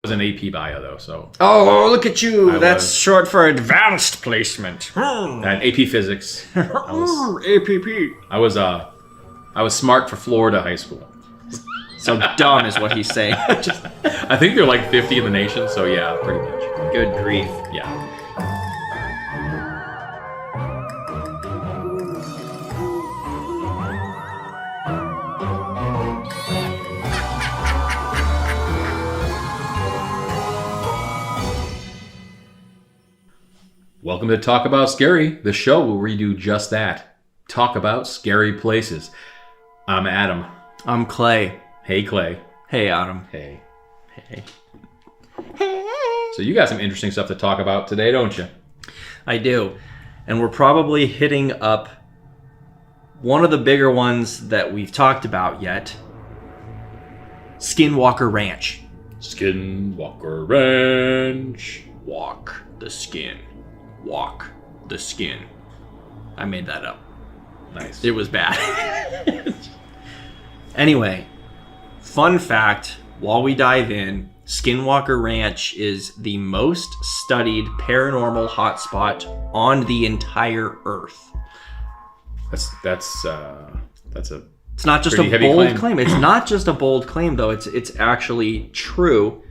was an AP bio though, so. Oh, look at you! That's was. short for advanced placement. And AP physics. APP. I was smart for Florida high school. So dumb is what he's saying. I think they're like 50 in the nation, so yeah, pretty much. Good grief. Yeah. Welcome to Talk About Scary, the show where we do just that. Talk about scary places. I'm Adam. I'm Clay. Hey, Clay. Hey, Adam. Hey. Hey. So you got some interesting stuff to talk about today, don't you? I do. And we're probably hitting up one of the bigger ones that we've talked about yet. Skinwalker Ranch. Skinwalker Ranch. Walk the skin. Walk the skin. I made that up. Nice. It was bad. Anyway, fun fact, while we dive in, Skinwalker Ranch is the most studied paranormal hotspot on the entire Earth. That's a It's not just a pretty heavy bold claim. It's not just a bold claim, though. It's actually true.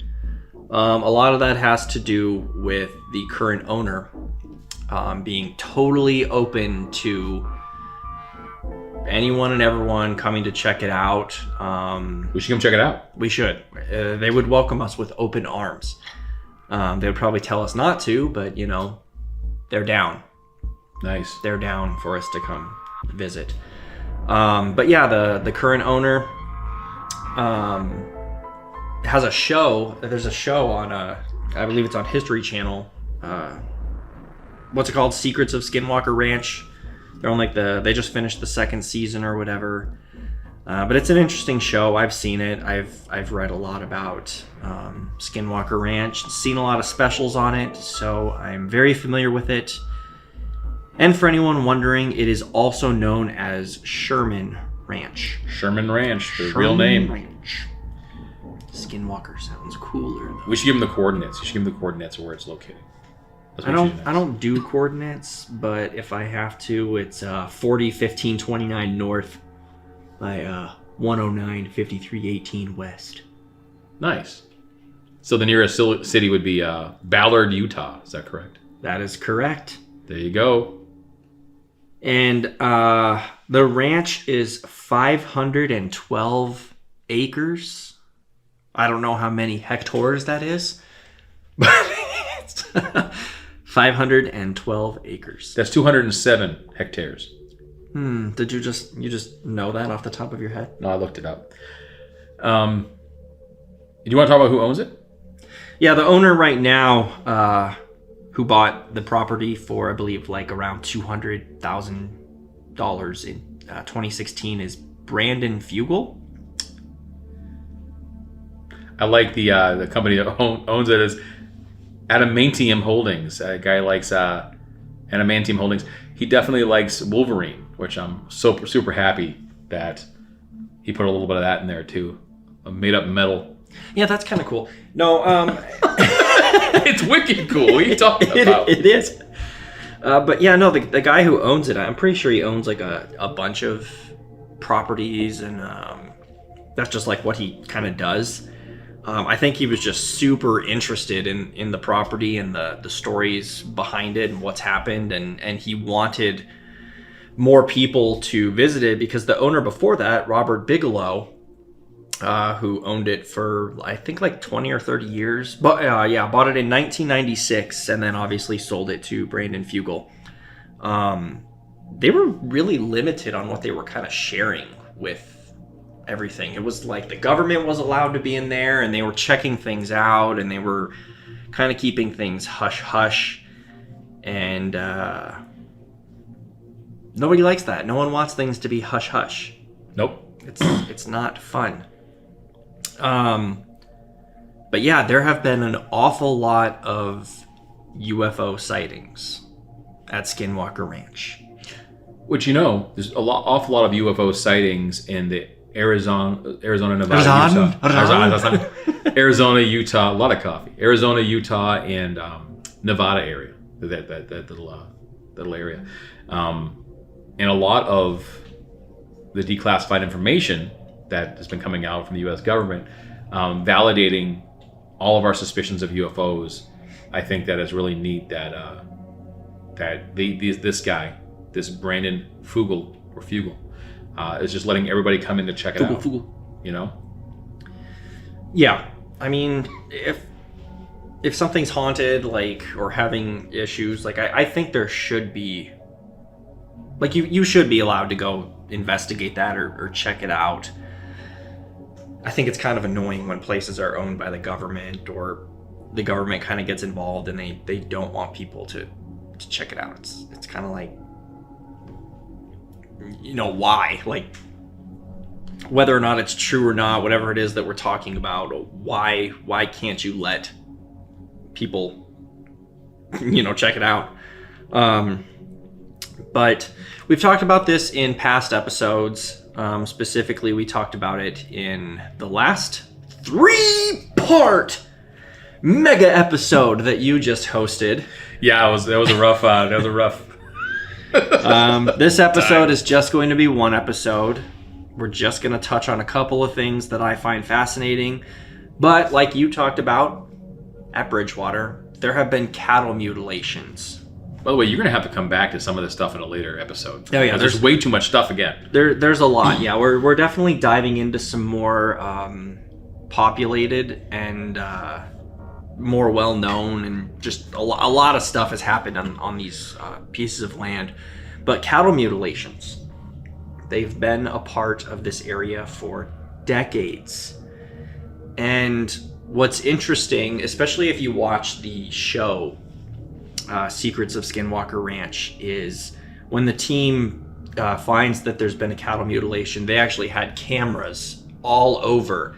A lot of that has to do with the current owner being totally open to anyone and everyone coming to check it out. we should come check it out. We should. They would welcome us with open arms. They would probably tell us not to, but you know, they're down. Nice. They're down for us to come visit. But yeah, the current owner has a show. There's a show on I believe it's on History Channel. What's it called? Secrets of Skinwalker Ranch. They're on like they just finished the second season or whatever. But it's an interesting show. I've seen it. I've read a lot about Skinwalker Ranch, seen a lot of specials on it, so I'm very familiar with it. And for anyone wondering, it is also known as Sherman Ranch. Sherman Ranch, the real name. Ranch. Skinwalker sounds cooler though. We should give them the coordinates. You should give them the coordinates of where it's located. That's I what you should don't do coordinates, but if I have to, it's 40 15 29 north by 109 53 18 west. Nice. So the nearest city would be Ballard, Utah. Is that correct? That is correct. There you go. And the ranch is 512 acres. I don't know how many hectares that is, but it's 512 acres. That's 207 hectares. Did you just know that off the top of your head? No, I looked it up. Do you want to talk about who owns it? Yeah, the owner right now, who bought the property for, I believe, like around $200,000 in 2016 is Brandon Fugel. I like the company that owns it is Adamantium Holdings. A guy likes Adamantium Holdings. He definitely likes Wolverine, which I'm super happy that he put a little bit of that in there too. A made up metal. Yeah, that's kind of cool. No, it's wicked cool. What are you talking about? It is. But yeah, no, the guy who owns it, I'm pretty sure he owns like a bunch of properties, and that's just like what he kind of does. I think he was just super interested in the property and the stories behind it and what's happened, and he wanted more people to visit it because the owner before that, Robert Bigelow, who owned it for I think like 20 or 30 years, but bought it in 1996 and then obviously sold it to Brandon Fugel. They were really limited on what they were kind of sharing with everything. It was like the government was allowed to be in there and they were checking things out and they were kind of keeping things hush-hush, and nobody likes that. No one wants things to be hush-hush. Nope. It's not fun. But yeah, there have been an awful lot of UFO sightings at Skinwalker Ranch. Which, you know, there's awful lot of UFO sightings in the Arizona, Nevada, Utah. Arizona, Utah, a lot of coffee. Arizona, Utah, and Nevada area. That little area, and a lot of the declassified information that has been coming out from the U.S. government, validating all of our suspicions of UFOs. I think that is really neat that this guy, this Brandon Fugel is just letting everybody come in to check it out. Fugel. You know? Yeah. I mean, if something's haunted, like, or having issues, like, I think there should be, like, you should be allowed to go investigate that or check it out. I think it's kind of annoying when places are owned by the government, or the government kind of gets involved and they don't want people to check it out. It's kind of like, you know, why? Like, whether or not it's true or not, whatever it is that we're talking about, why can't you let people, you know, check it out? But we've talked about this in past episodes. Specifically, we talked about it in the last 3-part mega episode that you just hosted. Yeah, that was a rough. This episode is just going to be one episode. We're just going to touch on a couple of things that I find fascinating. But like you talked about at Bridgewater, there have been cattle mutilations. By the way, you're going to have to come back to some of this stuff in a later episode. Oh yeah, there's way too much stuff again. There's a lot. Yeah, we're definitely diving into some more populated and more well-known, and just a lot of stuff has happened on these pieces of land. But cattle mutilations, they've been a part of this area for decades. And what's interesting, especially if you watch the show Secrets of Skinwalker Ranch, is when the team finds that there's been a cattle mutilation, they actually had cameras all over,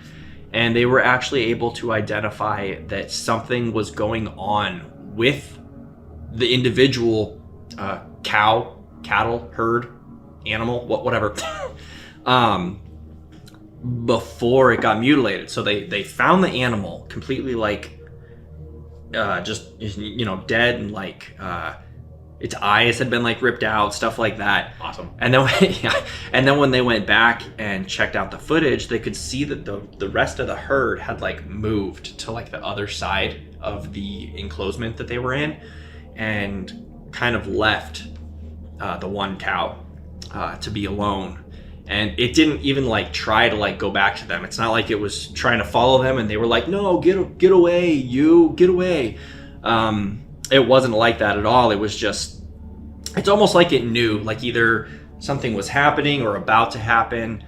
and they were actually able to identify that something was going on with the individual cattle, herd, animal, whatever, before it got mutilated. So they found the animal completely, like, just, you know, dead, and like its eyes had been like ripped out, stuff like that. Awesome. And then when they went back and checked out the footage, they could see that the rest of the herd had like moved to like the other side of the enclosement that they were in, and kind of left the one cow to be alone. And it didn't even like try to like go back to them. It's not like it was trying to follow them and they were like, no, get away, get away. It wasn't like that at all. It was just, it's almost like it knew, like either something was happening or about to happen.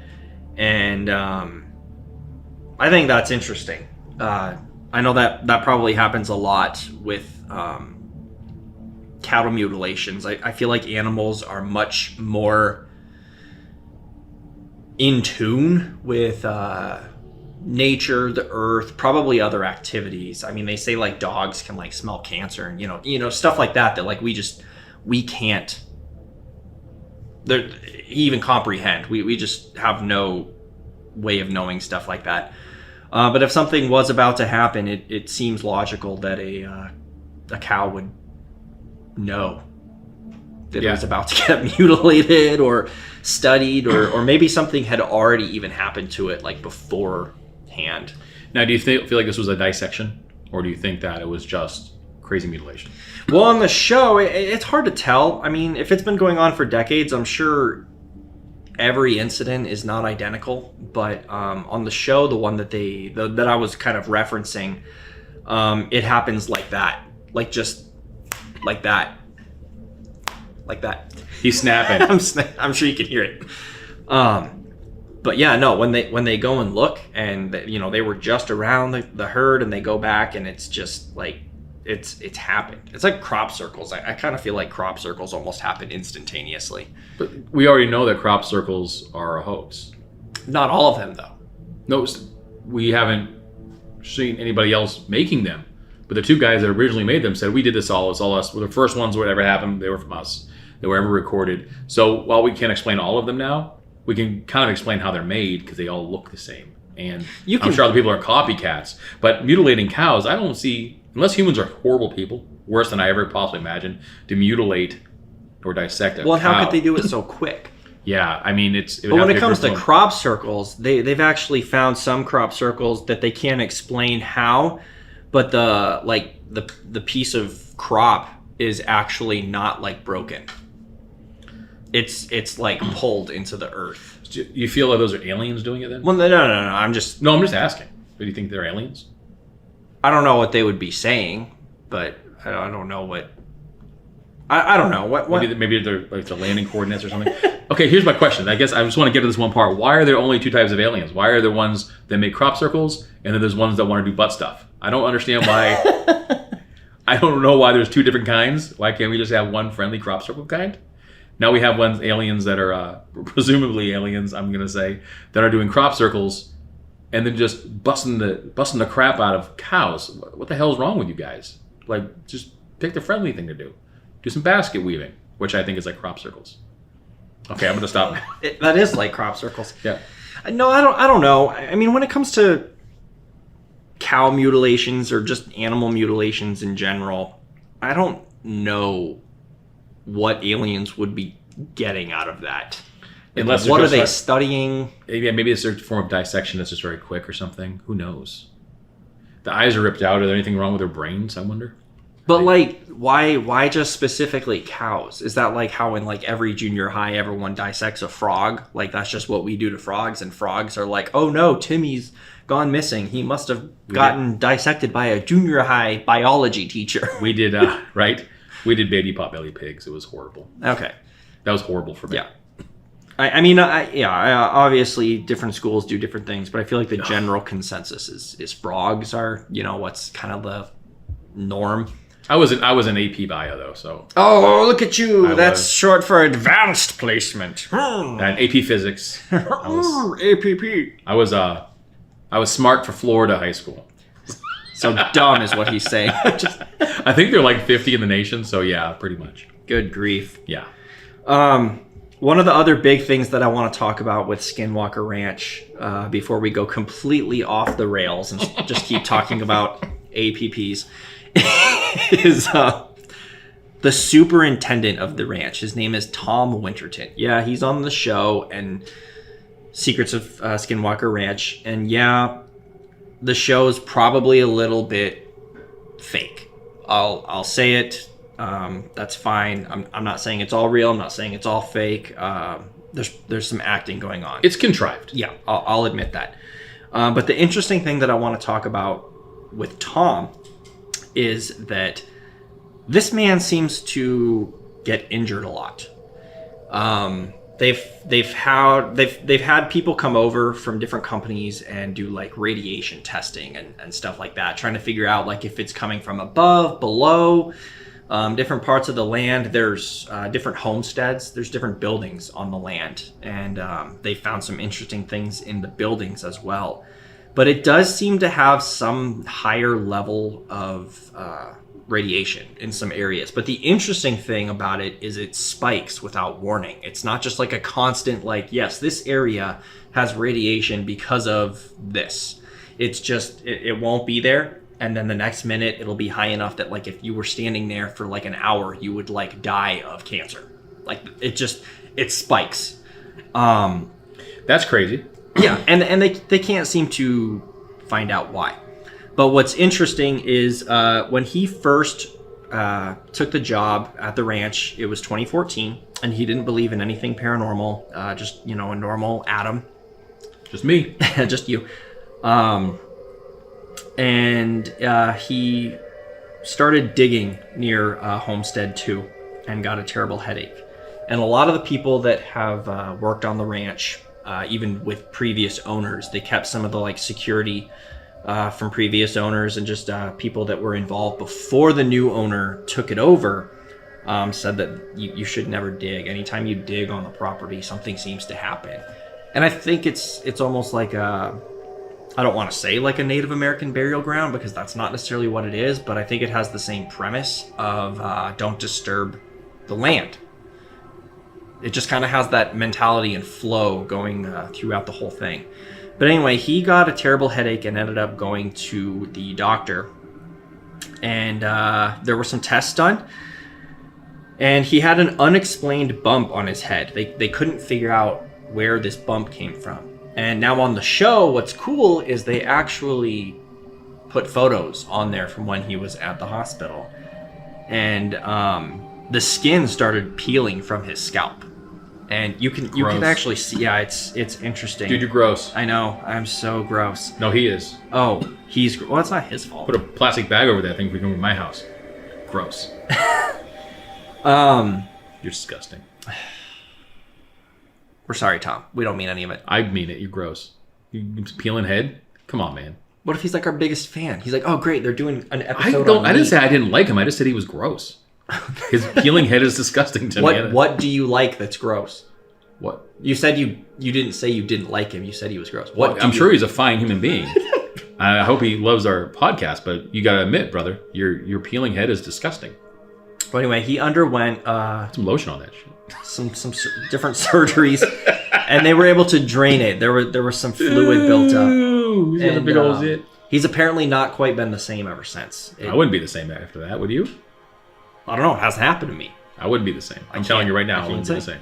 And I think that's interesting. I know that probably happens a lot with cattle mutilations. I feel like animals are much more in tune with nature, the earth, probably other activities. I mean, they say like dogs can like smell cancer, and you know stuff like that like we can't even comprehend. We just have no way of knowing stuff like that. But if something was about to happen, it seems logical that a cow would know that it was about to get mutilated or studied, or maybe something had already even happened to it like beforehand. Now, do you feel like this was a dissection, or do you think that it was just crazy mutilation? Well, on the show, it's hard to tell. I mean, if it's been going on for decades, I'm sure every incident is not identical. But on the show, the one that that I was kind of referencing, it happens like that, like just like that. Like that. He's snapping. I'm sure you can hear it. But yeah, no, when they go and look, and they were just around the herd, and they go back, and it's just like it's happened. It's like crop circles. I kind of feel like crop circles almost happen instantaneously. But we already know that crop circles are a hoax. Not all of them, though. No, we haven't seen anybody else making them. But the two guys that originally made them said, we did this all. It's all us. We're the first ones, whatever happened, they were from us. They were ever recorded. So while we can't explain all of them now, we can kind of explain how they're made because they all look the same. And You I'm can- sure other people are copycats. But mutilating cows, I don't see, unless humans are horrible people, worse than I ever possibly imagined, to mutilate or dissect a Well, and cow. how could they do it so quick? Yeah, I mean, it would But when have it be comes to personal- crop circles, they've actually found some crop circles that they can't explain how, but the piece of crop is actually not like broken. It's like pulled into the earth. Do you feel like those are aliens doing it then? Well, no. I'm just No, I'm just asking. Do you think they're aliens? I don't know what they would be saying, but I don't know what. I don't know what. Maybe they're like the landing coordinates or something. Okay, here's my question. I guess I just want to get to this one part. Why are there only two types of aliens? Why are there ones that make crop circles, and then there's ones that want to do butt stuff? I don't understand why. I don't know why there's two different kinds. Why can't we just have one friendly crop circle kind? Now we have aliens that are presumably aliens. I'm gonna say that are doing crop circles, and then just busting the crap out of cows. What the hell is wrong with you guys? Like, just pick the friendly thing to do. Do some basket weaving, which I think is like crop circles. Okay, I'm gonna stop now. That is like crop circles. Yeah. No, I don't know. I mean, when it comes to cow mutilations or just animal mutilations in general, I don't know what aliens would be getting out of that. Unless they're what are just they like- studying? Maybe it's a form of dissection that's just very quick or something. Who knows? The eyes are ripped out. Are there anything wrong with their brains? I wonder. But like, why just specifically cows? Is that like how in like every junior high everyone dissects a frog? Like that's just what we do to frogs, and frogs are like, oh no, Timmy's gone missing. He must have gotten dissected by a junior high biology teacher. We did, right? We did baby potbelly pigs. It was horrible. Okay. That was horrible for me. Yeah. I mean, obviously different schools do different things, but I feel like the general consensus is frogs are, what's kind of the norm. I was an AP bio though, so Oh, look at you. I That's was. short for advanced placement. and AP physics. APP. I was smart for Florida high school. So dumb is what he's saying. Just I think they're like 50 in the nation, so yeah, pretty much. good grief. Yeah. One of the other big things that I want to talk about with Skinwalker Ranch before we go completely off the rails and just keep talking about APPs is the superintendent of the ranch. His name is Tom Winterton. Yeah, he's on the show and Secrets of Skinwalker Ranch. And yeah, the show is probably a little bit fake. I'll say it. That's fine. I'm not saying it's all real. I'm not saying it's all fake. There's some acting going on. It's contrived. Yeah, I'll admit that. But the interesting thing that I want to talk about with Tom is that this man seems to get injured a lot. They've had people come over from different companies and do like radiation testing and stuff like that, trying to figure out like if it's coming from above, below, different parts of the land. There's different homesteads. There's different buildings on the land, and they found some interesting things in the buildings as well. But it does seem to have some higher level of radiation in some areas. But the interesting thing about it is it spikes without warning. It's not just like a constant like, yes, this area has radiation because of this. It's just, it won't be there. And then the next minute it'll be high enough that like if you were standing there for like an hour, you would like die of cancer. Like it spikes. That's crazy. Yeah, and they can't seem to find out why. But what's interesting is when he first took the job at the ranch, it was 2014, and he didn't believe in anything paranormal, just, a normal Adam. Just me. Just you. And he started digging near Homestead 2 and got a terrible headache. And a lot of the people that have worked on the ranch, even with previous owners, they kept some of the like security from previous owners and just people that were involved before the new owner took it over, said that you should never dig. Anytime you dig on the property, something seems to happen. And I think it's almost like I don't want to say like a Native American burial ground because that's not necessarily what it is, but I think it has the same premise of don't disturb the land. it just kind of has that mentality and flow going throughout the whole thing. But anyway, he got a terrible headache and ended up going to the doctor. And there were some tests done. And he had an unexplained bump on his head. They couldn't figure out where this bump came from. And now on the show, what's cool is they actually put photos on there from when he was at the hospital. And the skin started peeling from his scalp. And you can actually see, yeah, it's interesting. Dude, you're gross. I know, I'm so gross. No, he is. Oh, well, it's not his fault. Put a plastic bag over that thing if we come to my house. Gross. You're disgusting. We're sorry, Tom. We don't mean any of it. I mean it. You're gross. You peeling head? Come on, man. What if he's like our biggest fan? He's like, oh, great, they're doing an episode on I didn't meat. say I didn't like him. I just said he was gross. His peeling head is disgusting to me. What do you like that's gross? What? You said you didn't say you didn't like him. You said he was gross. I'm sure he's a fine human being. I hope he loves our podcast, but you gotta admit, brother, your peeling head is disgusting. Well, anyway, he underwent some lotion on that shit. some different surgeries, and they were able to drain it. There was some fluid built up. He's got a big old zit. He's apparently not quite been the same ever since. I wouldn't be the same after that, would you? I don't know. It hasn't happened to me. I wouldn't be the same. I'm telling you right now, I wouldn't be the same.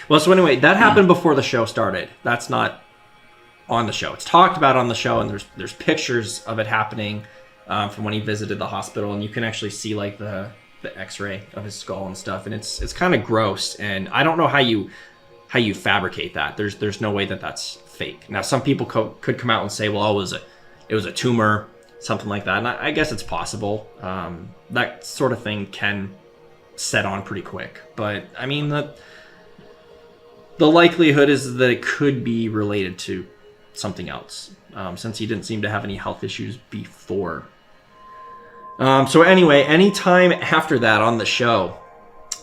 Well, so anyway, that happened before the show started. That's not on the show. It's talked about on the show, and there's pictures of it happening from when he visited the hospital, and you can actually see like the X-ray of his skull and stuff, and it's kind of gross. And I don't know how you fabricate that. There's no way that that's fake. Now, some people could come out and say, well, it was a tumor, something like that, and I guess it's possible. That sort of thing can set on pretty quick, but I mean the likelihood is that it could be related to something else, since he didn't seem to have any health issues before. So anyway, anytime after that on the show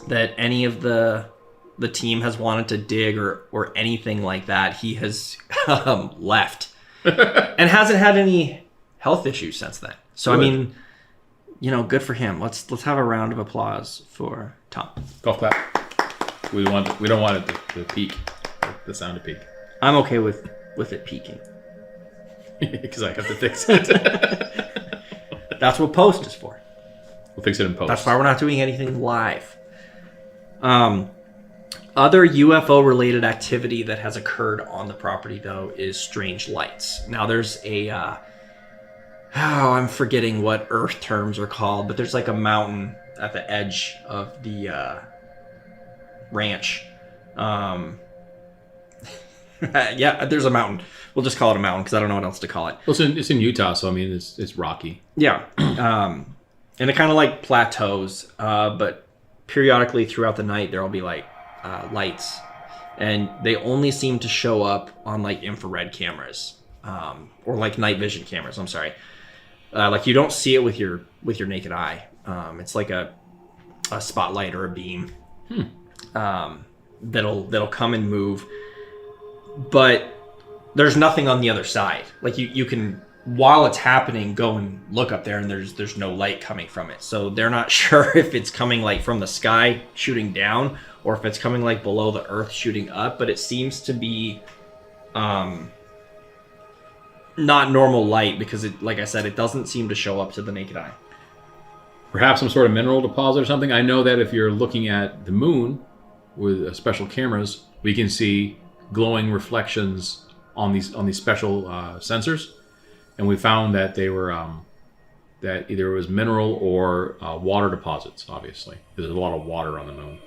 that any of the team has wanted to dig or anything like that, he has left and hasn't had any health issues since then. So good. I mean, good for him. Let's have a round of applause for Tom. Golf clap. We don't want it to peak, the sound to peak. I'm okay with it peaking. Because I have to fix it. That's what post is for. We'll fix it in post. That's why we're not doing anything live. Other UFO-related activity that has occurred on the property, though, is strange lights. Now, there's I'm forgetting what Earth terms are called, but there's like a mountain at the edge of the ranch. Yeah, there's a mountain. We'll just call it a mountain because I don't know what else to call it. Well, it's in Utah, so I mean, it's rocky. Yeah. And it kind of like plateaus, but periodically throughout the night, there'll be like lights. And they only seem to show up on like infrared cameras, or like night vision cameras, I'm sorry. Like you don't see it with your naked eye. It's like a spotlight or a beam that'll come and move. But there's nothing on the other side. Like you can, while it's happening, go and look up there, and there's no light coming from it. So they're not sure if it's coming like from the sky shooting down, or if it's coming like below the earth shooting up. But it seems to be not normal light because it, like I said, it doesn't seem to show up to the naked eye. Perhaps some sort of mineral deposit or something. I know that if you're looking at the moon with special cameras, we can see glowing reflections on these special sensors, and we found that they were that either it was mineral or water deposits. Obviously, there's a lot of water on the moon,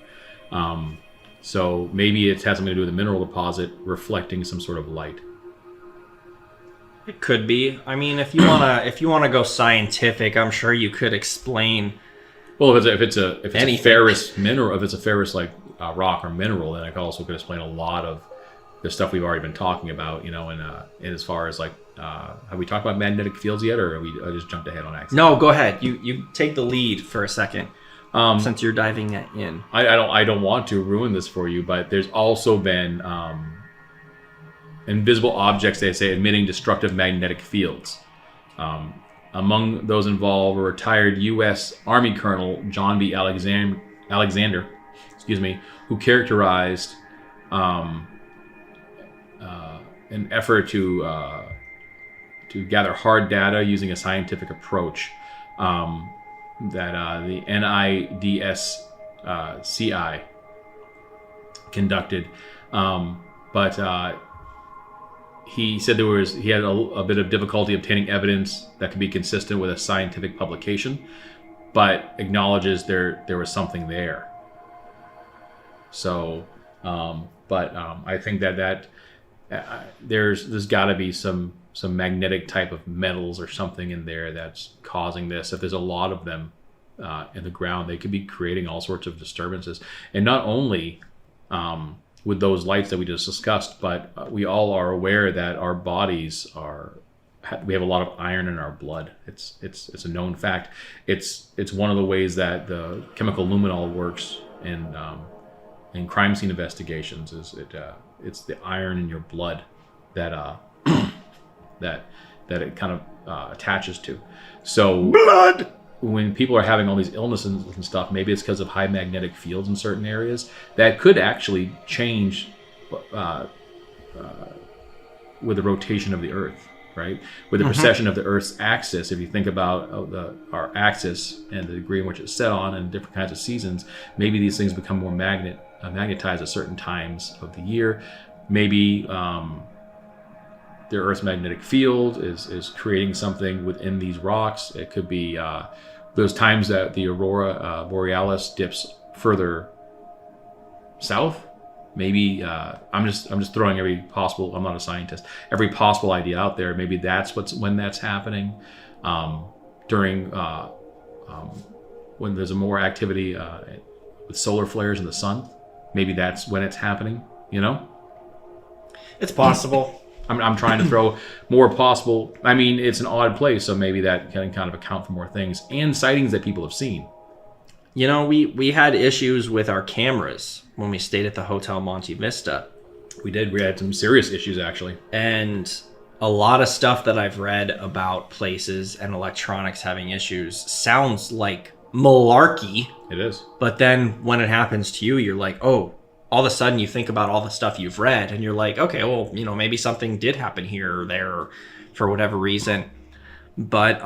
so maybe it has something to do with a mineral deposit reflecting some sort of light. It could be. I mean, if you wanna go scientific, I'm sure you could explain. Well, if it's a ferrous mineral, if it's a ferrous like rock or mineral, then I also could explain a lot of the stuff we've already been talking about, and as far as like, have we talked about magnetic fields yet, or I just jumped ahead on accident? No, go ahead. You take the lead for a second, since you're diving in. I don't want to ruin this for you, but there's also been invisible objects, they say, emitting destructive magnetic fields. Among those involved, a retired U.S. Army Colonel John B. Alexander. who characterized an effort to gather hard data using a scientific approach that the NIDSCI conducted, but he said he had a bit of difficulty obtaining evidence that could be consistent with a scientific publication, but acknowledges there was something there. So, I think that there's got to be some magnetic type of metals or something in there that's causing this. If there's a lot of them in the ground, they could be creating all sorts of disturbances, and not only with those lights that we just discussed, but we all are aware that our bodies we have a lot of iron in our blood. It's a known fact. It's one of the ways that the chemical luminol works in crime scene investigations. It's the iron in your blood that that it kind of attaches to. So blood. When people are having all these illnesses and stuff, maybe it's because of high magnetic fields in certain areas that could actually change with the rotation of the Earth, right? With the precession of the Earth's axis. If you think about our axis and the degree in which it's set on and different kinds of seasons, maybe these things become more magnetized at certain times of the year. Maybe the Earth's magnetic field is creating something within these rocks. It could be those times that the aurora borealis dips further south. Maybe I'm just throwing every possible. I'm not a scientist. Every possible idea out there. Maybe that's when that's happening during when there's a more activity with solar flares in the sun. Maybe that's when it's happening. You know, it's possible. I'm trying to throw more possible. I mean, it's an odd place, so maybe that can kind of account for more things and sightings that people have seen. You know, we had issues with our cameras when we stayed at the Hotel Monte Vista. We did. We had some serious issues, actually. And a lot of stuff that I've read about places and electronics having issues sounds like malarkey. It is. But then when it happens to you, you're like, oh, all of a sudden you think about all the stuff you've read and you're like, okay, well, you know, maybe something did happen here or there for whatever reason. But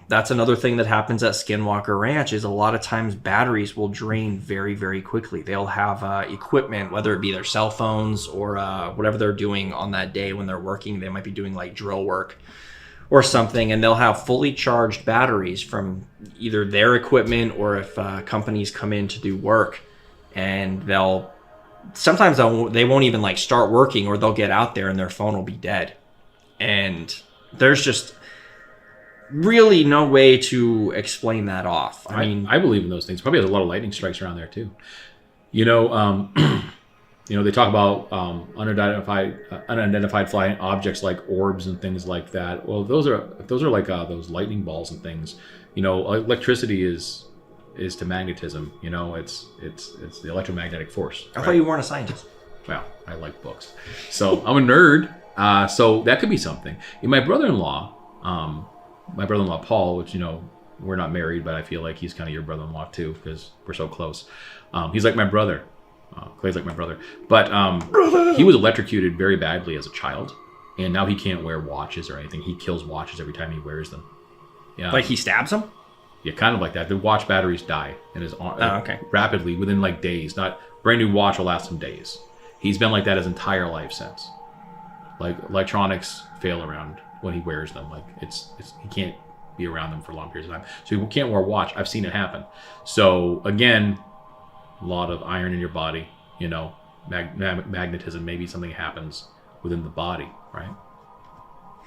that's another thing that happens at Skinwalker Ranch is a lot of times batteries will drain very, very quickly. They'll have equipment, whether it be their cell phones or whatever they're doing on that day when they're working. They might be doing like drill work or something, and they'll have fully charged batteries from either their equipment or if companies come in to do work, and sometimes they won't even like start working, or they'll get out there and their phone will be dead. And there's just really no way to explain that off. I mean, I believe in those things. Probably has a lot of lightning strikes around there too. You know, they talk about unidentified flying objects like orbs and things like that. Well, those are like those lightning balls and things. You know, electricity is to magnetism. You know, it's the electromagnetic force. I thought you weren't a scientist. Well, I like books, so I'm a nerd. So that could be something. And my brother-in-law Paul, which, you know, we're not married, but I feel like he's kind of your brother-in-law too because we're so close. He's like my brother. Clay's like my brother, but he was electrocuted very badly as a child, and now he can't wear watches or anything. He kills watches every time he wears them. Yeah, like he stabs them. Yeah, kind of like that. The watch batteries die in his arm rapidly within like days. Not brand new watch will last him days. He's been like that his entire life since. Like electronics fail around when he wears them. Like it's he can't be around them for long periods of time. So he can't wear a watch. I've seen it happen. So again, a lot of iron in your body. You know, magnetism. Maybe something happens within the body, right?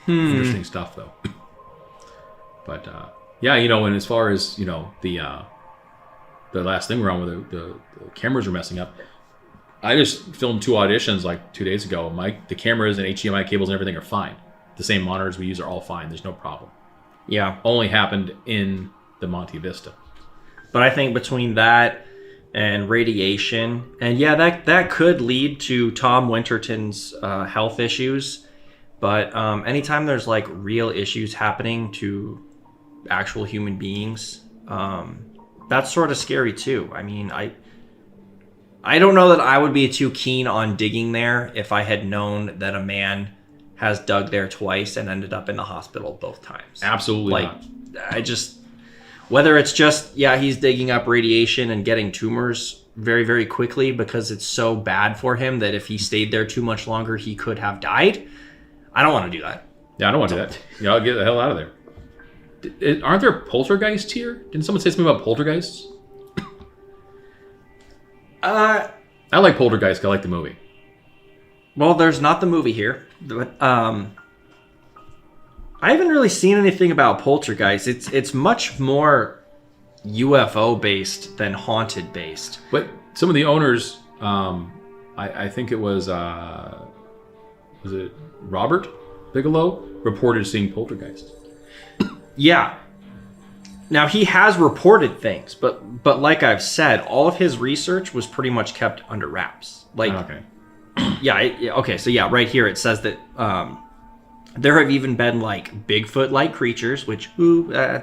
Interesting stuff though. But yeah, you know, and as far as, you know, the last thing wrong with the cameras were messing up. I just filmed 2 auditions like 2 days ago. The cameras and HDMI cables and everything are fine. The same monitors we use are all fine. There's no problem. Yeah. Only happened in the Monte Vista. But I think between that and radiation, and yeah, that could lead to Tom Winterton's health issues. But anytime there's like real issues happening to actual human beings, that's sort of scary too. I mean, I don't know that I would be too keen on digging there if I had known that a man has dug there twice and ended up in the hospital both times. Absolutely Like, not. I just, whether it's just, yeah, he's digging up radiation and getting tumors very, very quickly because it's so bad for him that if he stayed there too much longer, he could have died. I don't want to do that. Yeah, I don't want to do that. Yeah, I'll get the hell out of there. Aren't there poltergeists here? Didn't someone say something about poltergeists? I like Poltergeist. I like the movie. Well, there's not the movie here, but I haven't really seen anything about Poltergeist. It's much more UFO based than haunted based. But some of the owners, I think it was it Robert Bigelow, reported seeing poltergeists. Yeah. Now he has reported things, but like I've said, all of his research was pretty much kept under wraps. Like, Okay. okay, so yeah, right here it says that there have even been like Bigfoot-like creatures, which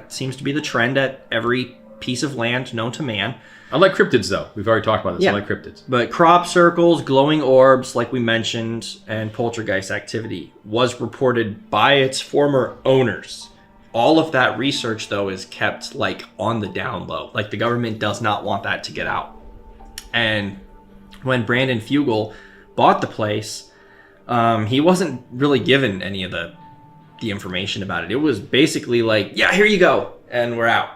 seems to be the trend at every piece of land known to man. I like cryptids, though. We've already talked about this. Yeah. I like cryptids. But crop circles, glowing orbs, like we mentioned, and poltergeist activity was reported by its former owners. All of that research, though, is kept like on the down low. Like the government does not want that to get out. And when Brandon Fugel bought the place, he wasn't really given any of the information about it. It was basically like, yeah, here you go, and we're out.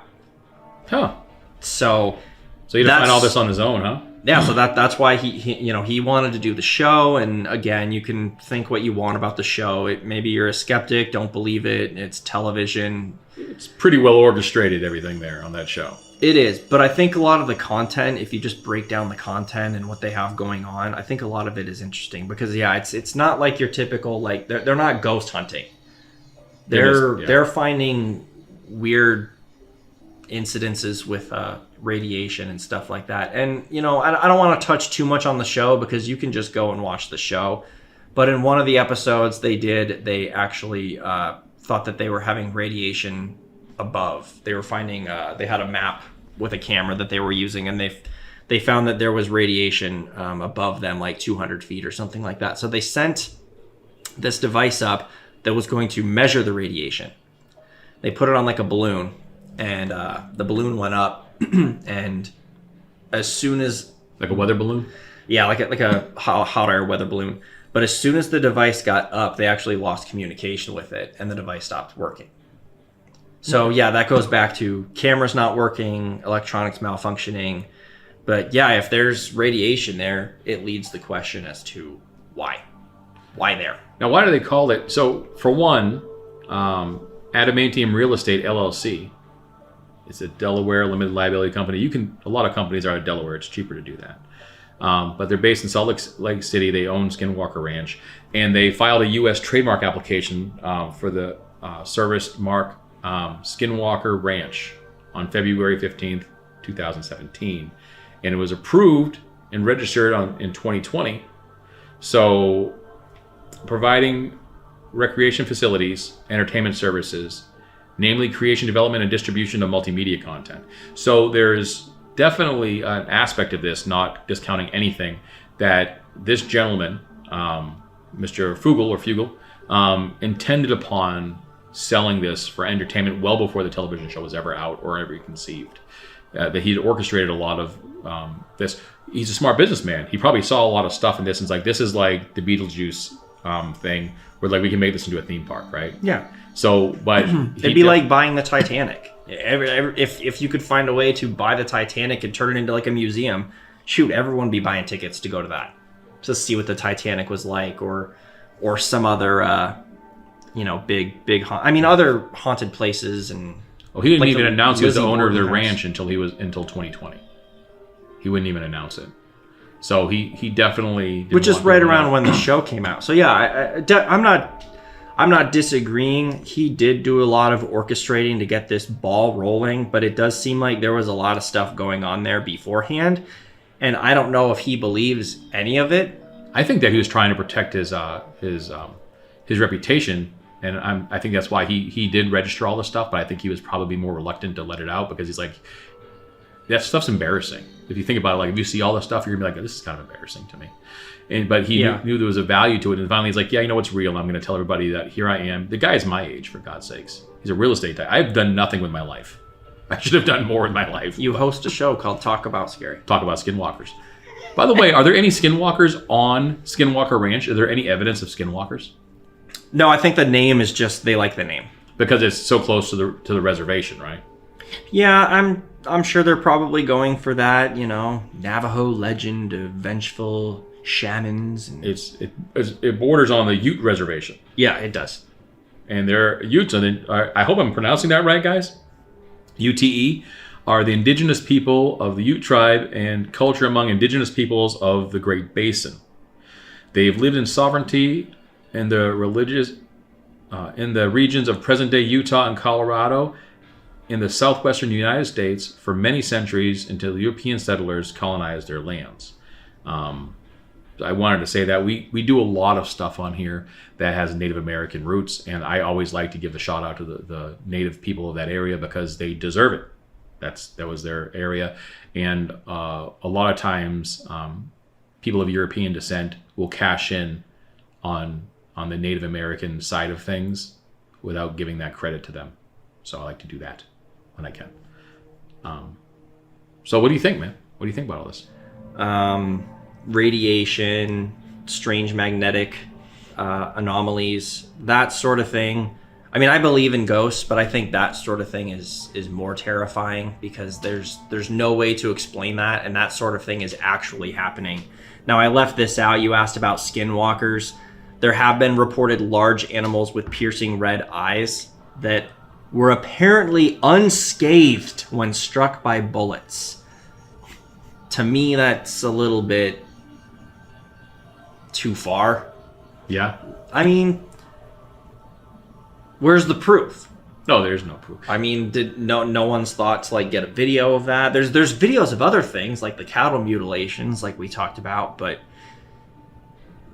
Huh. So he had to find all this on his own, huh? yeah, so that's why he wanted to do the show. And again, you can think what you want about the show. Maybe you're a skeptic, don't believe it. It's television. It's pretty well orchestrated, everything there on that show. It is, but I think a lot of the content, if you just break down the content and what they have going on, I think a lot of it is interesting because it's not like your typical, like they're not ghost hunting. They're finding weird incidences with radiation and stuff like that. And I don't want to touch too much on the show because you can just go and watch the show. But in one of the episodes they actually thought that they were having radiation above. They were finding they had a map with a camera that they were using, and they found that there was radiation above them, like 200 feet or something like that. So they sent this device up that was going to measure the radiation. They put it on like a balloon, and the balloon went up, and as soon as Like a weather balloon? yeah, like a hot air weather balloon. But as soon as the device got up, they actually lost communication with it, and the device stopped working. So yeah, that goes back to cameras not working, electronics malfunctioning. But yeah, if there's radiation there, it leads the question as to why. Why there? Now, why do they call it? So, for one, Adamantium Real Estate LLC. It's a Delaware limited liability company. A lot of companies are out of Delaware. It's cheaper to do that. But they're based in Salt Lake City. They own Skinwalker Ranch, and they filed a U.S. trademark application for the service mark Skinwalker Ranch on February 15th, 2017, and it was approved and registered in 2020. So, providing recreation facilities, entertainment services, namely creation, development, and distribution of multimedia content. So there's definitely an aspect of this, not discounting anything, that this gentleman, Mr. Fugel, intended upon selling this for entertainment well before the television show was ever out or ever conceived. That he'd orchestrated a lot of this. He's a smart businessman. He probably saw a lot of stuff in this and it's like, this is like the Beetlejuice thing where like we can make this into a theme park, right? Yeah. So, but it'd be like buying the Titanic. If you could find a way to buy the Titanic and turn it into like a museum, shoot, everyone would be buying tickets to go to that, to see what the Titanic was like, or some other big other haunted places. And he didn't like even announce he was the Lizzie owner of their Borden ranch until 2020. He wouldn't even announce it. So he definitely didn't which is want right people to around know. when the show came out. So yeah, I'm not disagreeing. He did do a lot of orchestrating to get this ball rolling, but it does seem like there was a lot of stuff going on there beforehand, and I don't know if he believes any of it. I think that he was trying to protect his reputation, and I think that's why he did register all this stuff. But I think he was probably more reluctant to let it out because he's like, that stuff's embarrassing. If you think about it, like if you see all this stuff, you're gonna be like, this is kind of embarrassing to me. But he knew there was a value to it, and finally he's like, yeah, you know what's real? I'm going to tell everybody that here I am. The guy is my age, for God's sakes. He's a real estate guy. I've done nothing with my life. I should have done more with my life. You host a show called Talk About Scary. Talk about skinwalkers. By the way, are there any skinwalkers on Skinwalker Ranch? Is there any evidence of skinwalkers? No, I think the name is just they like the name because it's so close to the reservation, right? Yeah, I'm sure they're probably going for that. You know, Navajo legend of vengeful shamans. And... It borders on the Ute reservation. Yeah, it does. And they're Utes. I hope I'm pronouncing that right, guys. UTE are the indigenous people of the Ute tribe and culture among indigenous peoples of the Great Basin. They've lived in sovereignty in the in the regions of present-day Utah and Colorado in the southwestern United States for many centuries until the European settlers colonized their lands. I wanted to say that we do a lot of stuff on here that has Native American roots, and I always like to give the shout out to the Native people of that area because they deserve it. That was their area, and a lot of times people of European descent will cash in on the Native American side of things without giving that credit to them. So I like to do that when I can. So what do you think, man? What do you think about all this? Radiation, strange magnetic anomalies, that sort of thing. I mean, I believe in ghosts, but I think that sort of thing is more terrifying because there's no way to explain that, and that sort of thing is actually happening. Now, I left this out. You asked about skinwalkers. There have been reported large animals with piercing red eyes that were apparently unscathed when struck by bullets. To me, that's a little bit too far. Yeah. I mean, where's the proof? No, there's no proof. I mean, no one's thought to like get a video of that. There's videos of other things like the cattle mutilations, like we talked about, but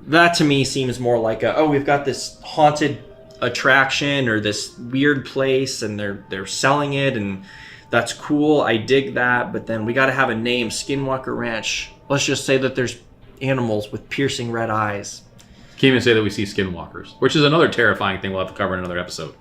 that to me seems more like we've got this haunted attraction or this weird place, and they're selling it, and that's cool. I dig that, but then we got to have a name, Skinwalker Ranch. Let's just say that there's animals with piercing red eyes. Can't even say that we see skinwalkers, which is another terrifying thing we'll have to cover in another episode.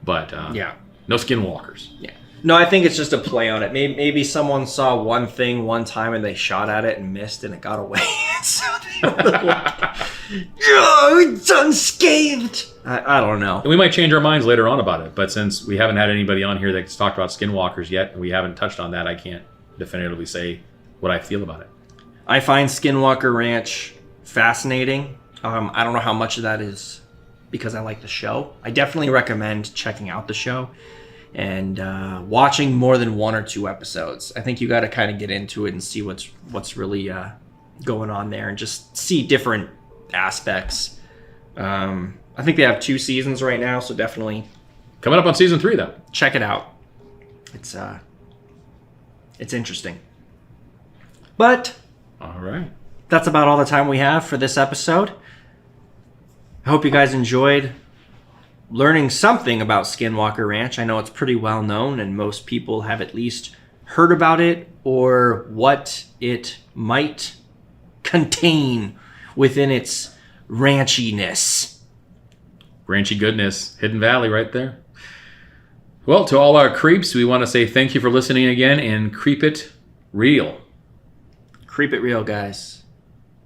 But yeah, no skinwalkers. Yeah. No, I think it's just a play on it. Maybe someone saw one thing one time and they shot at it and missed and it got away. So they were like, it's unscathed. I don't know. And we might change our minds later on about it, but since we haven't had anybody on here that's talked about skinwalkers yet, and we haven't touched on that, I can't definitively say what I feel about it. I find Skinwalker Ranch fascinating. I don't know how much of that is because I like the show. I definitely recommend checking out the show and watching more than one or two episodes. I think you got to kind of get into it and see what's really going on there and just see different aspects. I think they have 2 seasons right now, so definitely coming up on season 3 though. Check it out. It's interesting. But all right. That's about all the time we have for this episode. I hope you guys enjoyed learning something about Skinwalker Ranch. I know it's pretty well known and most people have at least heard about it or what it might contain within its ranchiness. Ranchy goodness. Hidden Valley right there. Well, to all our creeps, we want to say thank you for listening again and creep it real. Creep it real, guys.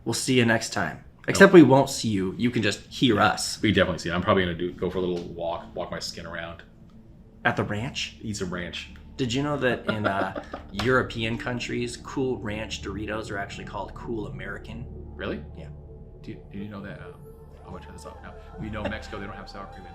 We'll see you next time. Except we won't see you. You can just hear us. We definitely see it. I'm probably going to go for a little walk my skin around. At the ranch? Eat some ranch. Did you know that in European countries, Cool Ranch Doritos are actually called Cool American? Really? Yeah. Do you know that? I'm going to turn this off now. We know Mexico, they don't have sour cream in.